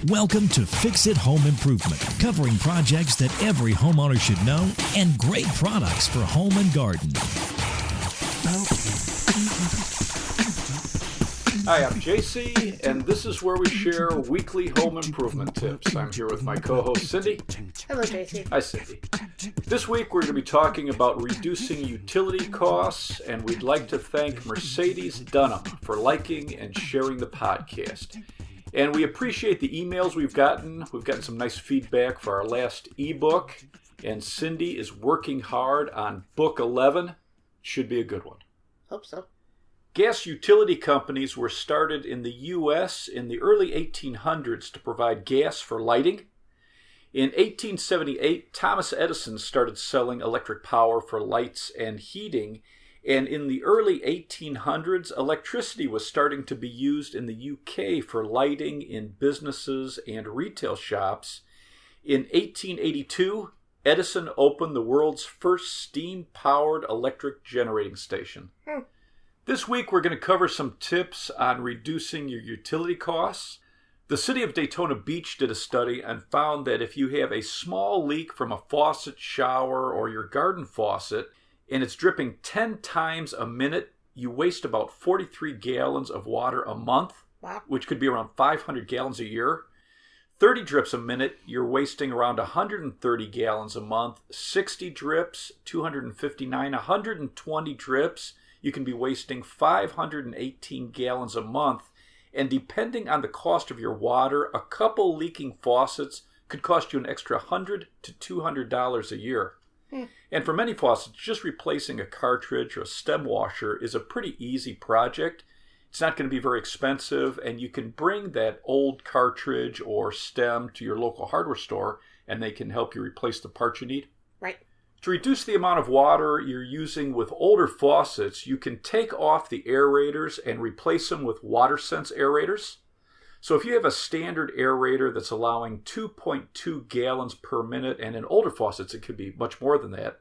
Welcome to Fix It Home Improvement, covering projects that every homeowner should know and great products for home and garden. Hi, I'm JC, and this is where we share weekly home improvement tips. I'm here with my co-host Cindy. Hello, JC. Hi, Cindy. This week we're going to be talking about reducing utility costs, and we'd like to thank Mercedes Dunham for liking and sharing the podcast. And we appreciate the emails we've gotten. We've gotten some nice feedback for our last ebook, and Cindy is working hard on book 11. Should be a good one. Hope so. Gas utility companies were started in the U.S. in the early 1800s to provide gas for lighting. In 1878, Thomas Edison started selling electric power for lights and heating. And in the early 1800s, electricity was starting to be used in the UK for lighting in businesses and retail shops. In 1882, Edison opened the world's first steam-powered electric generating station. This week, we're going to cover some tips on reducing your utility costs. The city of Daytona Beach did a study and found that if you have a small leak from a faucet, shower, or your garden faucet, and it's dripping 10 times a minute, you waste about 43 gallons of water a month, Wow. which could be around 500 gallons a year. 30 drips a minute, you're wasting around 130 gallons a month. 60 drips, 259. 120 drips, you can be wasting 518 gallons a month. And depending on the cost of your water, a couple leaking faucets could cost you an extra $100 to $200 a year. And for many faucets, just replacing a cartridge or a stem washer is a pretty easy project. It's not going to be very expensive, and you can bring that old cartridge or stem to your local hardware store, and they can help you replace the parts you need. Right. To reduce the amount of water you're using with older faucets, you can take off the aerators and replace them with WaterSense aerators. So if you have a standard aerator that's allowing 2.2 gallons per minute, and in older faucets it could be much more than that,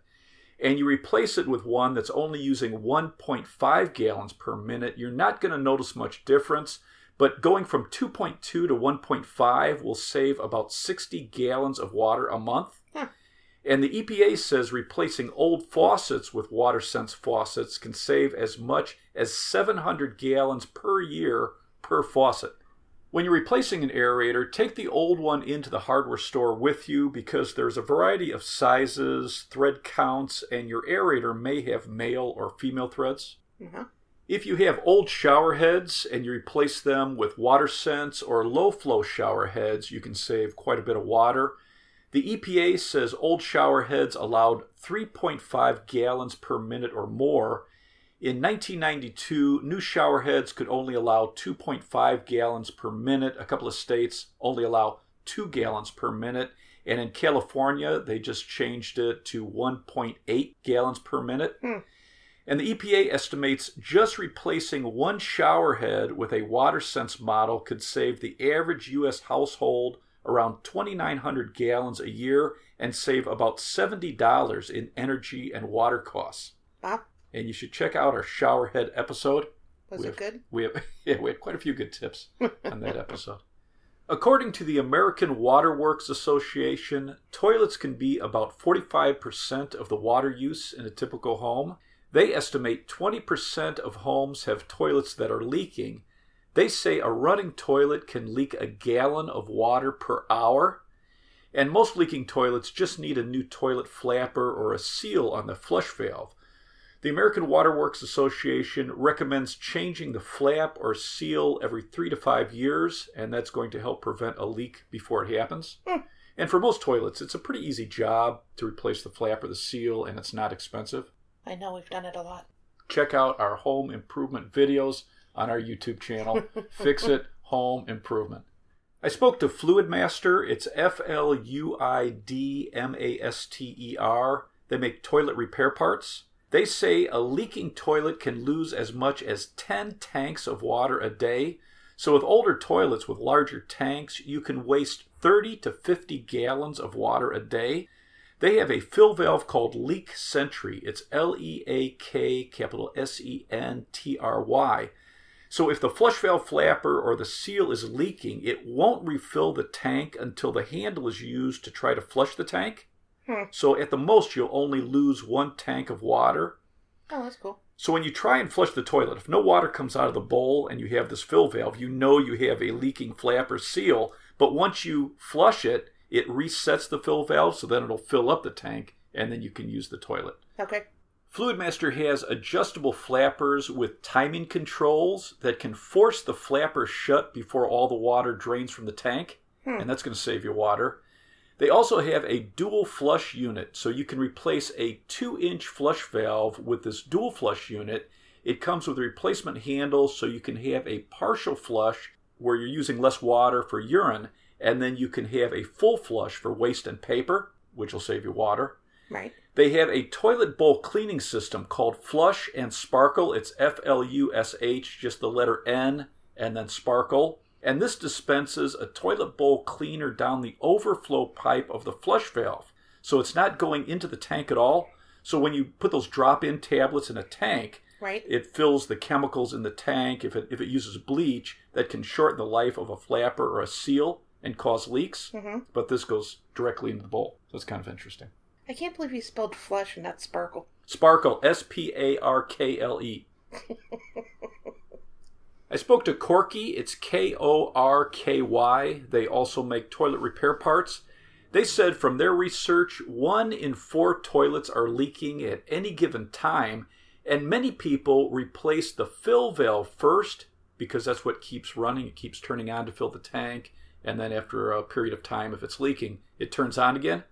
and you replace it with one that's only using 1.5 gallons per minute, you're not going to notice much difference, but going from 2.2 to 1.5 will save about 60 gallons of water a month. And the EPA says replacing old faucets with WaterSense faucets can save as much as 700 gallons per year per faucet. When you're replacing an aerator, take the old one into the hardware store with you because there's a variety of sizes, thread counts, and your aerator may have male or female threads. Uh-huh. If you have old shower heads and you replace them with WaterSense or low-flow shower heads, you can save quite a bit of water. The EPA says old shower heads allowed 3.5 gallons per minute or more. In 1992, new shower heads could only allow 2.5 gallons per minute. A couple of states only allow 2 gallons per minute. And in California, they just changed it to 1.8 gallons per minute. And the EPA estimates just replacing one shower head with a WaterSense model could save the average U.S. household around 2,900 gallons a year and save about $70 in energy and water costs. Wow. And you should check out our shower head episode. Was it good? We had quite a few good tips on that episode. According to the American Water Works Association, toilets can be about 45% of the water use in a typical home. They estimate 20% of homes have toilets that are leaking. They say a running toilet can leak a gallon of water per hour. And most leaking toilets just need a new toilet flapper or a seal on the flush valve. The American Water Works Association recommends changing the flap or seal every 3 to 5 years, and that's going to help prevent a leak before it happens. And for most toilets, it's a pretty easy job to replace the flap or the seal, and it's not expensive. I know, we've done it a lot. Check out our home improvement videos on our YouTube channel, Fix It Home Improvement. I spoke to Fluidmaster. It's Fluidmaster. They make toilet repair parts. They say a leaking toilet can lose as much as 10 tanks of water a day. So with older toilets with larger tanks, you can waste 30 to 50 gallons of water a day. They have a fill valve called Leak Sentry. It's Leak, capital Sentry. So if the flush valve flapper or the seal is leaking, it won't refill the tank until the handle is used to try to flush the tank. So at the most, you'll only lose 1 tank of water. Oh, that's cool. So when you try and flush the toilet, if no water comes out of the bowl and you have this fill valve, you know you have a leaking flapper seal. But once you flush it, it resets the fill valve, so then it'll fill up the tank, and then you can use the toilet. Okay. Fluidmaster has adjustable flappers with timing controls that can force the flapper shut before all the water drains from the tank, and that's going to save you water. They also have a dual flush unit, so you can replace a 2-inch flush valve with this dual flush unit. It comes with a replacement handle, so you can have a partial flush where you're using less water for urine, and then you can have a full flush for waste and paper, which will save you water. Right. They have a toilet bowl cleaning system called Flush and Sparkle. It's Flush, just the letter N, and then Sparkle. And this dispenses a toilet bowl cleaner down the overflow pipe of the flush valve. So it's not going into the tank at all. So when you put those drop-in tablets in a tank, Right. it fills the chemicals in the tank. If it uses bleach, that can shorten the life of a flapper or a seal and cause leaks. But this goes directly into the bowl. So it's kind of interesting. I can't believe you spelled flush and not sparkle. Sparkle, Sparkle. I spoke to Korky. It's Korky. They also make toilet repair parts. They said from their research, 1 in 4 toilets are leaking at any given time, and many people replace the fill valve first because that's what keeps running. It keeps turning on to fill the tank, and then after a period of time, if it's leaking, it turns on again.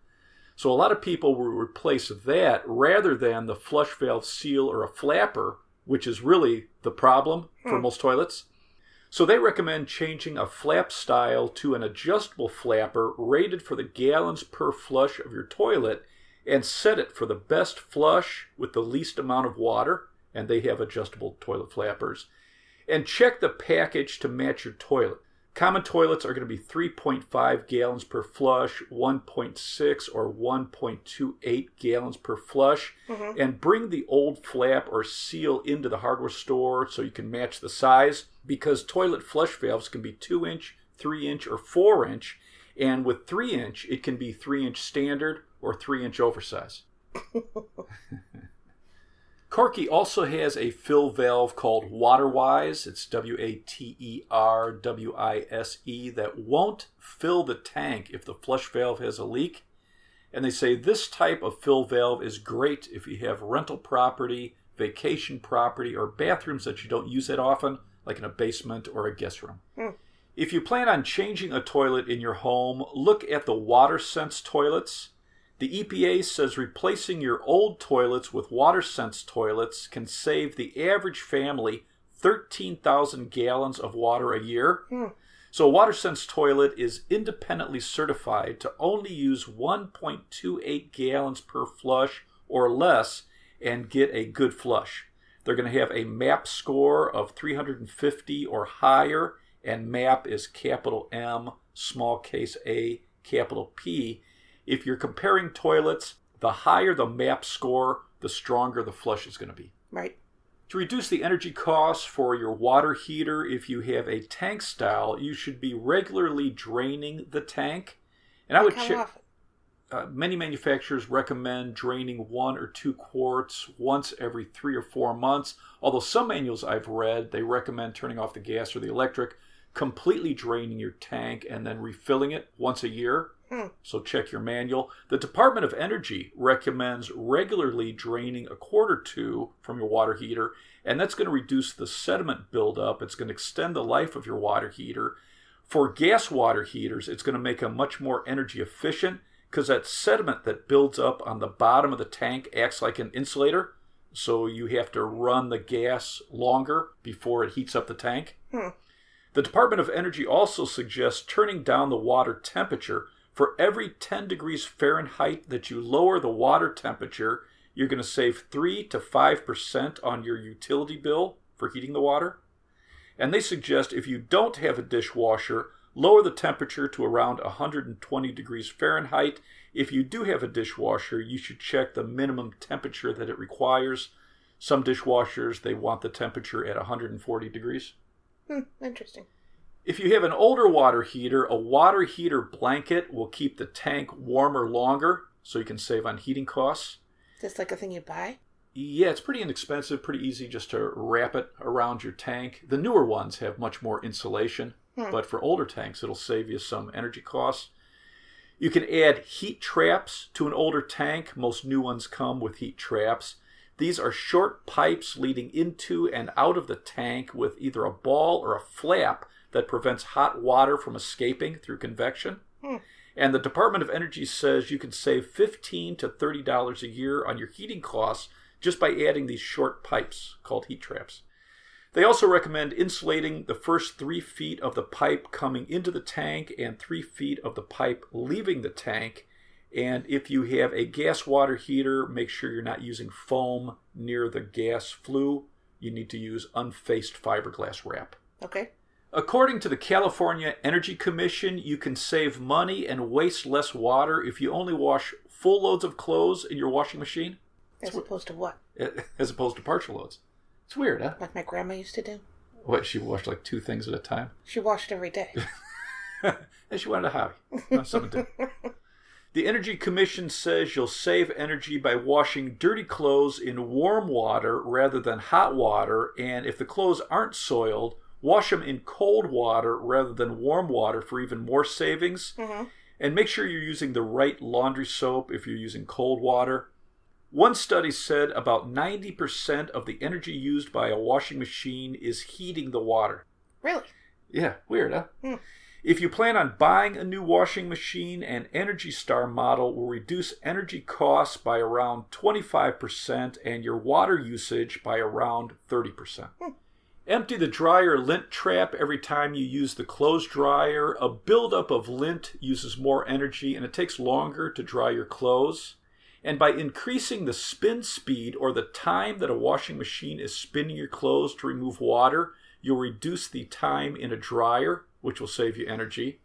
So a lot of people will replace that rather than the flush valve seal or a flapper, which is really the problem for most toilets. So they recommend changing a flap style to an adjustable flapper rated for the gallons per flush of your toilet and set it for the best flush with the least amount of water, and they have adjustable toilet flappers. And check the package to match your toilet. Common toilets are going to be 3.5 gallons per flush, 1.6 or 1.28 gallons per flush. And bring the old flap or seal into the hardware store so you can match the size, because toilet flush valves can be 2-inch, 3-inch, or 4-inch. And with 3-inch, it can be 3-inch standard or 3-inch oversize. Korky also has a fill valve called WaterWise. It's WaterWise that won't fill the tank if the flush valve has a leak. And they say this type of fill valve is great if you have rental property, vacation property, or bathrooms that you don't use that often, like in a basement or a guest room. If you plan on changing a toilet in your home, look at the WaterSense toilets. The EPA says replacing your old toilets with WaterSense toilets can save the average family 13,000 gallons of water a year. So a WaterSense toilet is independently certified to only use 1.28 gallons per flush or less and get a good flush. They're going to have a MAP score of 350 or higher, and MAP is capital M, small case A, capital P. If you're comparing toilets, the higher the MAP score, the stronger the flush is going to be. Right. To reduce the energy costs for your water heater, if you have a tank style, you should be regularly draining the tank. And I would check. Many manufacturers recommend draining 1 or 2 quarts once every 3 or 4 months. Although some manuals I've read, they recommend turning off the gas or the electric, completely draining your tank, and then refilling it once a year. So check your manual. The Department of Energy recommends regularly draining a quart or 2 from your water heater, and that's going to reduce the sediment buildup. It's going to extend the life of your water heater. For gas water heaters, it's going to make them much more energy efficient because that sediment that builds up on the bottom of the tank acts like an insulator. So you have to run the gas longer before it heats up the tank. The Department of Energy also suggests turning down the water temperature. For every 10 degrees Fahrenheit that you lower the water temperature, you're going to save 3 to 5% on your utility bill for heating the water. And they suggest if you don't have a dishwasher, lower the temperature to around 120 degrees Fahrenheit. If you do have a dishwasher, you should check the minimum temperature that it requires. Some dishwashers, they want the temperature at 140 degrees. Interesting. If you have an older water heater, a water heater blanket will keep the tank warmer longer, so you can save on heating costs. Is this like a thing you buy? Yeah, it's pretty inexpensive, pretty easy just to wrap it around your tank. The newer ones have much more insulation, but for older tanks, it'll save you some energy costs. You can add heat traps to an older tank. Most new ones come with heat traps. These are short pipes leading into and out of the tank with either a ball or a flap that prevents hot water from escaping through convection. And the Department of Energy says you can save $15 to $30 a year on your heating costs just by adding these short pipes called heat traps. They also recommend insulating the first 3 feet of the pipe coming into the tank and 3 feet of the pipe leaving the tank. And if you have a gas water heater, make sure you're not using foam near the gas flue. You need to use unfaced fiberglass wrap. Okay. According to the California Energy Commission, you can save money and waste less water if you only wash full loads of clothes in your washing machine. As opposed to what? As opposed to partial loads. It's weird, huh? Like my grandma used to do. What, she washed like 2 things at a time? She washed every day. And she wanted a hobby. Something to do. The Energy Commission says you'll save energy by washing dirty clothes in warm water rather than hot water, and if the clothes aren't soiled, wash them in cold water rather than warm water for even more savings. And make sure you're using the right laundry soap if you're using cold water. One study said about 90% of the energy used by a washing machine is heating the water. Really? Yeah, weird, huh? If you plan on buying a new washing machine, an Energy Star model will reduce energy costs by around 25% and your water usage by around 30%. Empty the dryer lint trap every time you use the clothes dryer. A buildup of lint uses more energy and it takes longer to dry your clothes. And by increasing the spin speed or the time that a washing machine is spinning your clothes to remove water, you'll reduce the time in a dryer, which will save you energy.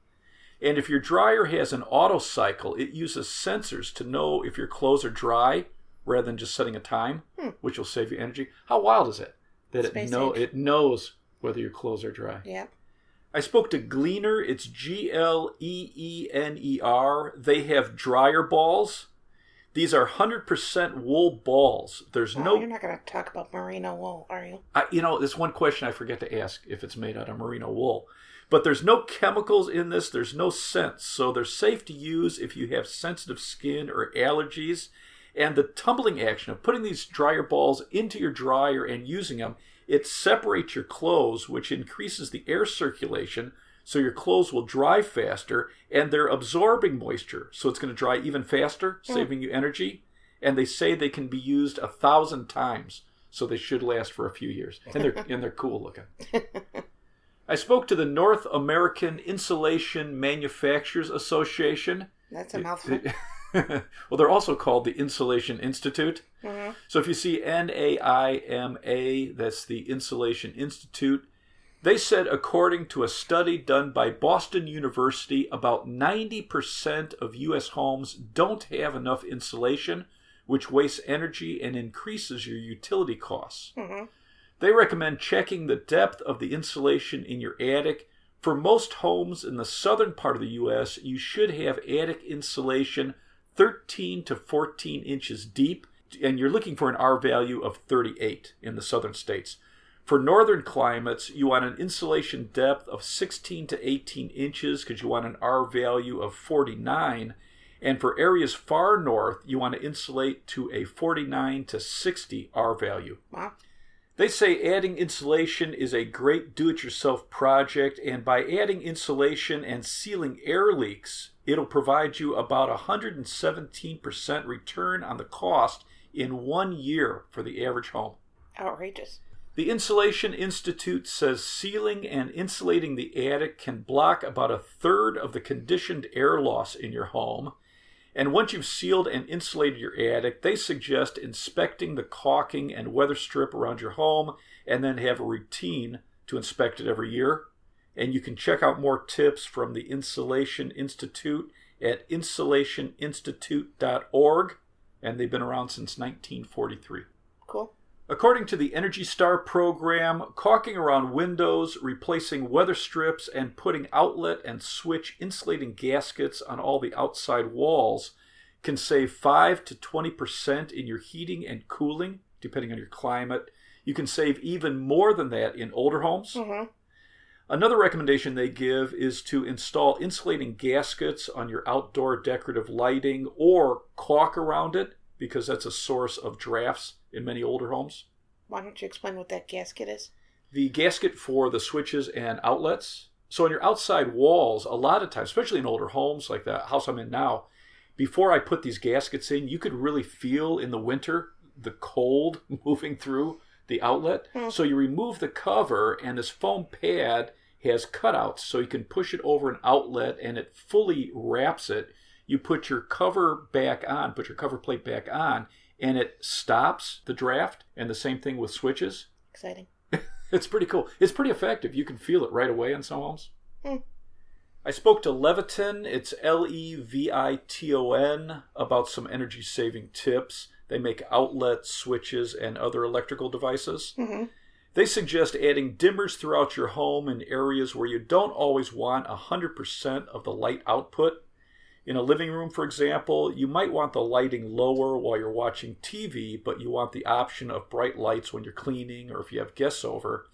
And if your dryer has an auto cycle, it uses sensors to know if your clothes are dry rather than just setting a time, which will save you energy. How wild is it? That it knows whether your clothes are dry. Yeah. I spoke to Gleaner. It's Gleener. They have dryer balls. These are 100% wool balls. There's no... You're not going to talk about merino wool, are you? There's one question I forget to ask if it's made out of merino wool. But there's no chemicals in this. There's no scents. So they're safe to use if you have sensitive skin or allergies. And the tumbling action of putting these dryer balls into your dryer and using them, it separates your clothes, which increases the air circulation, so your clothes will dry faster, and they're absorbing moisture, so it's going to dry even faster, saving you energy. And they say they can be used 1,000 times, so they should last for a few years. And they're cool looking. I spoke to the North American Insulation Manufacturers Association. That's a mouthful. Well, they're also called the Insulation Institute. So if you see NAIMA, that's the Insulation Institute. They said, according to a study done by Boston University, about 90% of U.S. homes don't have enough insulation, which wastes energy and increases your utility costs. They recommend checking the depth of the insulation in your attic. For most homes in the southern part of the U.S., you should have attic insulation 13 to 14 inches deep, and you're looking for an R value of 38 in the southern states. For northern climates, you want an insulation depth of 16 to 18 inches because you want an R value of 49. And for areas far north, you want to insulate to a 49 to 60 R value. Wow. They say adding insulation is a great do-it-yourself project, and by adding insulation and sealing air leaks, it'll provide you about 117% return on the cost in 1 year for the average home. Outrageous. The Insulation Institute says sealing and insulating the attic can block about 1/3 of the conditioned air loss in your home. And once you've sealed and insulated your attic, they suggest inspecting the caulking and weather strip around your home and then have a routine to inspect it every year. And you can check out more tips from the Insulation Institute at insulationinstitute.org. And they've been around since 1943. Cool. According to the Energy Star program, caulking around windows, replacing weather strips, and putting outlet and switch insulating gaskets on all the outside walls can save 5 to 20% in your heating and cooling, depending on your climate. You can save even more than that in older homes. Mm-hmm. Another recommendation they give is to install insulating gaskets on your outdoor decorative lighting or caulk around it, because that's a source of drafts in many older homes. Why don't you explain what that gasket is? The gasket for the switches and outlets. So on your outside walls, a lot of times, especially in older homes like the house I'm in now, before I put these gaskets in, you could really feel in the winter the cold moving through the outlet. So you remove the cover, and this foam pad has cutouts, so you can push it over an outlet and it fully wraps it. You put your cover back on, put your cover plate back on, and it stops the draft. And the same thing with switches. Exciting. It's pretty cool. It's pretty effective. You can feel it right away in some homes. I spoke to Leviton, it's Leviton, about some energy saving tips. They make outlets, switches, and other electrical devices. Mm-hmm. They suggest adding dimmers throughout your home in areas where you don't always want 100% of the light output. In a living room, for example, you might want the lighting lower while you're watching TV, but you want the option of bright lights when you're cleaning or if you have guests over.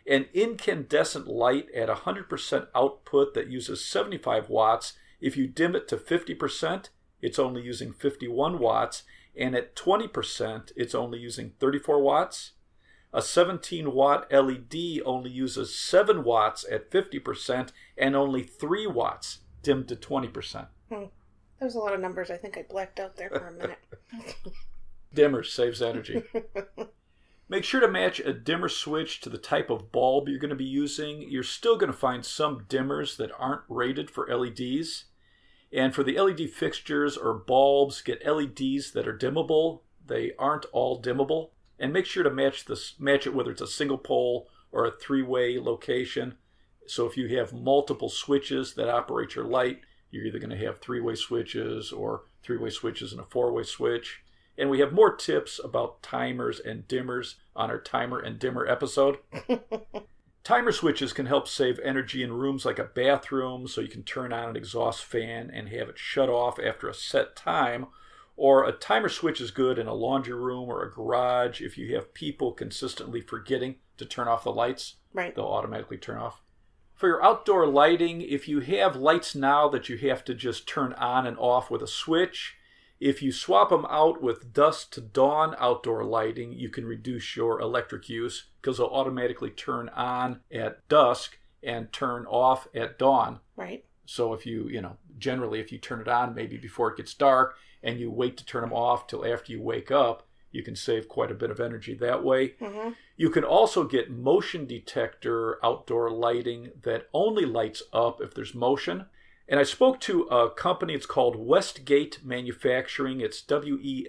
An incandescent light at 100% output that uses 75 watts, if you dim it to 50%, it's only using 51 watts, and at 20%, it's only using 34 watts. A 17-watt LED only uses 7 watts at 50% and only 3 watts dimmed to 20%. There's a lot of numbers. I think I blacked out there for a minute. Dimmer saves energy. Make sure to match a dimmer switch to the type of bulb you're going to be using. You're still going to find some dimmers that aren't rated for LEDs. And for the LED fixtures or bulbs, get LEDs that are dimmable. They aren't all dimmable. And make sure to match it whether it's a single pole or a 3-way location. So if you have multiple switches that operate your light, you're either going to have 3-way switches or 3-way switches and a 4-way switch. And we have more tips about timers and dimmers on our timer and dimmer episode. Timer switches can help save energy in rooms like a bathroom, so you can turn on an exhaust fan and have it shut off after a set time. Or a timer switch is good in a laundry room or a garage if you have people consistently forgetting to turn off the lights. Right. They'll automatically turn off. For your outdoor lighting, if you have lights now that you have to just turn on and off with a switch, if you swap them out with dusk to dawn outdoor lighting, you can reduce your electric use because they'll automatically turn on at dusk and turn off at dawn. Right. So if generally if you turn it on maybe before it gets dark and you wait to turn them off till after you wake up, you can save quite a bit of energy that way. Mm-hmm. You can also get motion detector outdoor lighting that only lights up if there's motion. And I spoke to a company, it's called Westgate Manufacturing. It's Westgate.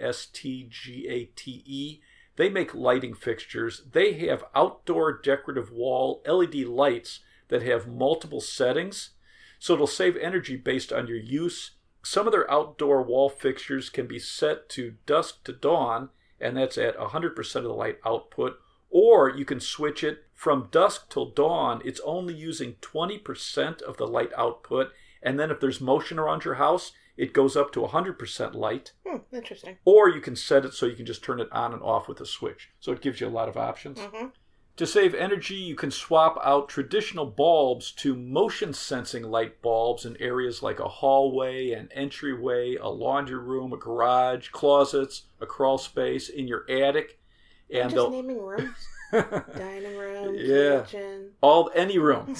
They make lighting fixtures. They have outdoor decorative wall LED lights that have multiple settings. So it'll save energy based on your use. Some of their outdoor wall fixtures can be set to dusk to dawn, and that's at 100% of the light output. Or you can switch it from dusk till dawn. It's only using 20% of the light output. And then if there's motion around your house, it goes up to 100% light. Interesting. Or you can set it so you can just turn it on and off with a switch. So it gives you a lot of options. Mm-hmm. To save energy, you can swap out traditional bulbs to motion-sensing light bulbs in areas like a hallway, an entryway, a laundry room, a garage, closets, a crawl space, in your attic. And just naming rooms. Dining room, yeah, kitchen. any room.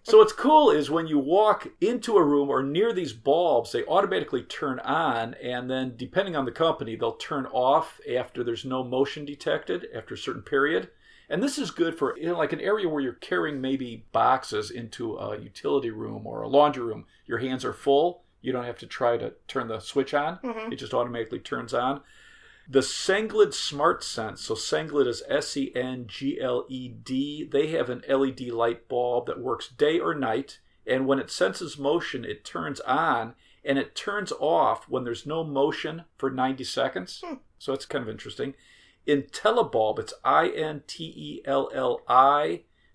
So what's cool is when you walk into a room or near these bulbs, they automatically turn on, and then depending on the company, they'll turn off after there's no motion detected after a certain period. And this is good for like an area where you're carrying maybe boxes into a utility room or a laundry room. Your hands are full. You don't have to try to turn the switch on. Mm-hmm. It just automatically turns on. The Sengled Smart Sense, so Sengled is Sengled, they have an LED light bulb that works day or night, and when it senses motion, it turns on, and it turns off when there's no motion for 90 seconds. So that's kind of interesting. IntelliBulb, it's INTELLI.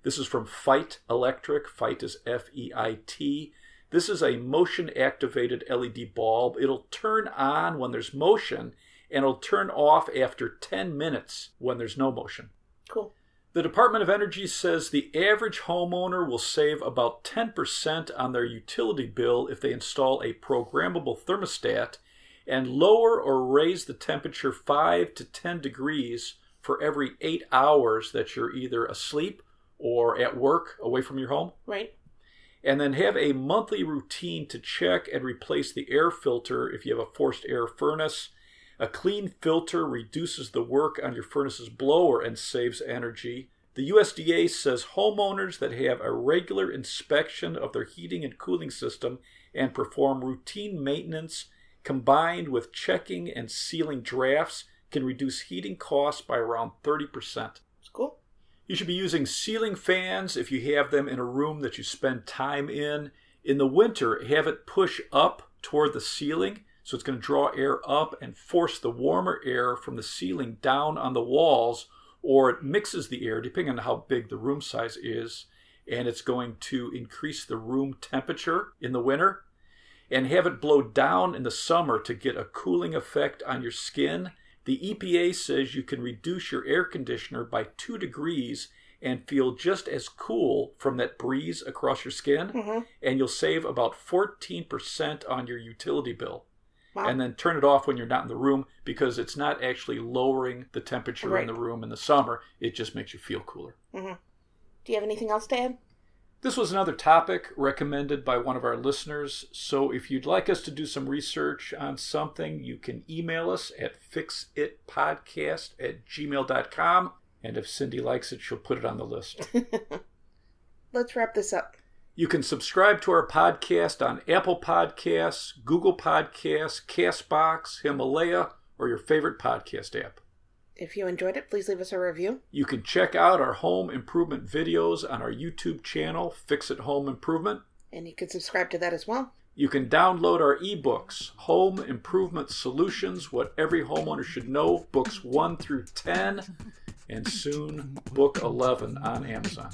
This is from Feit Electric. Feit is F-E-I-T. This is a motion-activated LED bulb. It'll turn on when there's motion, and it'll turn off after 10 minutes when there's no motion. Cool. The Department of Energy says the average homeowner will save about 10% on their utility bill if they install a programmable thermostat and lower or raise the temperature 5 to 10 degrees for every 8 hours that you're either asleep or at work away from your home. Right. And then have a monthly routine to check and replace the air filter if you have a forced air furnace. A clean filter reduces the work on your furnace's blower and saves energy. The USDA says homeowners that have a regular inspection of their heating and cooling system and perform routine maintenance combined with checking and sealing drafts can reduce heating costs by around 30%. It's cool. You should be using ceiling fans if you have them in a room that you spend time in. In the winter, have it push up toward the ceiling, so it's going to draw air up and force the warmer air from the ceiling down on the walls, or it mixes the air depending on how big the room size is, and it's going to increase the room temperature in the winter. And have it blow down in the summer to get a cooling effect on your skin. The EPA says you can reduce your air conditioner by 2 degrees and feel just as cool from that breeze across your skin, and you'll save about 14% on your utility bill. Wow. And then turn it off when you're not in the room because it's not actually lowering the temperature in the room in the summer. It just makes you feel cooler. Do you have anything else to add? This was another topic recommended by one of our listeners. So if you'd like us to do some research on something, you can email us at fixitpodcast@gmail.com. And if Cindy likes it, she'll put it on the list. Let's wrap this up. You can subscribe to our podcast on Apple Podcasts, Google Podcasts, CastBox, Himalaya, or your favorite podcast app. If you enjoyed it, please leave us a review. You can check out our home improvement videos on our YouTube channel, Fix It Home Improvement. And you can subscribe to that as well. You can download our ebooks, Home Improvement Solutions, What Every Homeowner Should Know, books 1 through 10, and soon book 11 on Amazon.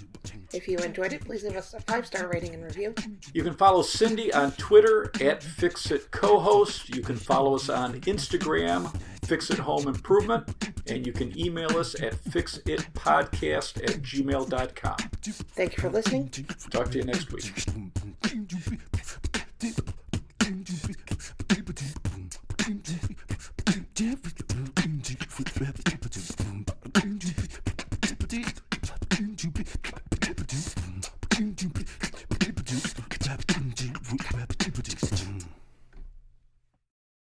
If you enjoyed it, please leave us a 5-star rating and review. You can follow Cindy on Twitter at FixItCohost. You can follow us on Instagram, Fix It Home Improvement, and you can email us at fixitpodcast@gmail.com. Thank you for listening. Talk to you next week.